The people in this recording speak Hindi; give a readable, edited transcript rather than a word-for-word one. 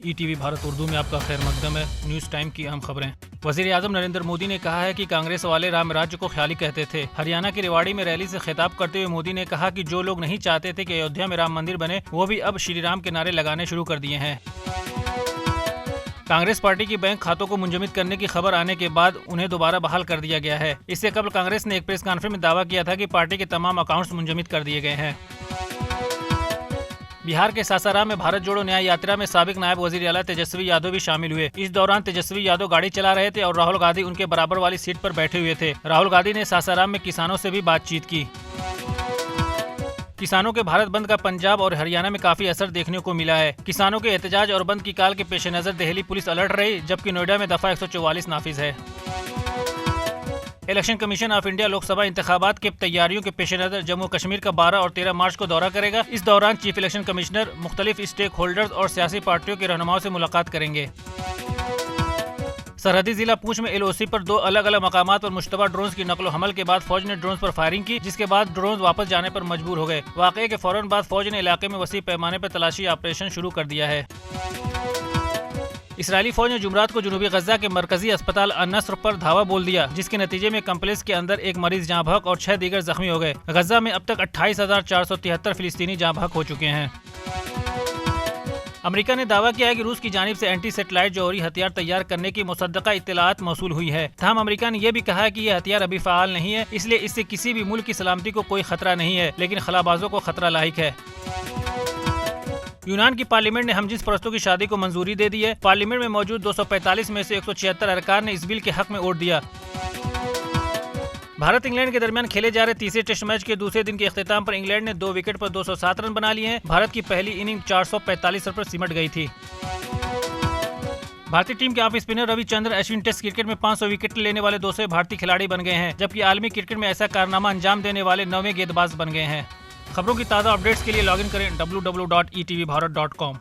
ईटीवी भारत उर्दू में आपका खैर मकदम है। न्यूज़ टाइम की अहम खबरें। वज़ीर-ए-आज़म नरेंद्र मोदी ने कहा है कि कांग्रेस वाले राम राज्य को ख्याली कहते थे। हरियाणा के रेवाड़ी में रैली से खिताब करते हुए मोदी ने कहा कि जो लोग नहीं चाहते थे कि अयोध्या में राम मंदिर बने, वो भी अब श्री राम के नारे लगाने शुरू कर दिए हैं। कांग्रेस पार्टी की बैंक खातों को मुंजमद करने की खबर आने के बाद उन्हें दोबारा बहाल कर दिया गया है। इससे कबल कांग्रेस ने एक प्रेस कॉन्फ्रेंस में दावा किया था कि पार्टी के तमाम अकाउंट्स मुंजमद कर दिए गए हैं। बिहार के सासाराम में भारत जोड़ो न्याय यात्रा में साबिक नायब वजीर आला तेजस्वी यादव भी शामिल हुए। इस दौरान तेजस्वी यादव गाड़ी चला रहे थे और राहुल गांधी उनके बराबर वाली सीट पर बैठे हुए थे। राहुल गांधी ने सासाराम में किसानों से भी बातचीत की। किसानों के भारत बंद का पंजाब और हरियाणा में काफी असर देखने को मिला है। किसानों के एहतजाज और बंद की काल के पेश नजर दिल्ली पुलिस अलर्ट रही, जबकि नोएडा में दफा 144 नाफिज है। Election commission of India Lok Sabha इंतखाबात के तैयारियों के पेश नजर जम्मू कश्मीर का 12 और 13 मार्च को दौरा करेगा। इस दौरान चीफ इलेक्शन कमिश्नर मुख्तलिफ स्टेक होल्डर्स और सियासी पार्टियों के रहनुमाओं से मुलाकात करेंगे। सरहदी जिला पूंछ में एलओसी पर 2 अलग अलग मकामात पर मुश्तबा ड्रोन की नकलो हमल के बाद फौज ने ड्रोन पर फायरिंग की, जिसके बाद ड्रोन वापस जाने पर मजबूर हो गए। वाकये के फौरन बाद फौज ने इलाके में वसी पैमाने पर तलाशी ऑपरेशन शुरू कर दिया है। इसराइली फौज ने जुमरात को जनूबी गजा के मरकजी अस्पताल अन-नस्र पर धावा बोल दिया, जिसके नतीजे में कम्प्लेक्स के अंदर एक मरीज जाँ बहक और 6 दीगर जख्मी हो गए। गजा में अब तक 28,473 फिलिस्तीनी जाँ बहक हो चुके हैं। अमेरिका ने दावा किया है कि रूस की जानिब से एंटी सेटेलाइट जौहरी हथियार तैयार करने की मुसद्दका इत्तलात मौसूल हुई है। तहम अमेरिका ने यह भी कहा है कि यह हथियार अभी फ़ाल नहीं है, इसलिए इससे किसी भी मुल्क की सलामती को कोई खतरा नहीं है, लेकिन खलाबाजों को खतरा लाहिक है। यूनान की पार्लियामेंट ने हमजिन्स परस्तों की शादी को मंजूरी दे दी है। पार्लियामेंट में मौजूद 245 में से 176 अरकान ने इस बिल के हक में वोट दिया। भारत इंग्लैंड के दरमियान खेले जा रहे तीसरे टेस्ट मैच के दूसरे दिन के अख्तिताम पर इंग्लैंड ने 2 विकेट पर 207 रन बना लिए हैं। भारत की पहली इनिंग 445 रन पर सिमट गई थी। भारतीय टीम के off spinner Ravichandran Ashwin test cricket में 500 विकेट लेने वाले 200 भारतीय खिलाड़ी बन गए हैं, जबकि आलमी क्रिकेट में ऐसा कारनामा अंजाम देने वाले 9वें गेंदबाज बन गए हैं। खबरों की ताज़ा अपडेट्स के लिए लॉगिन करें www.etvbharat.com।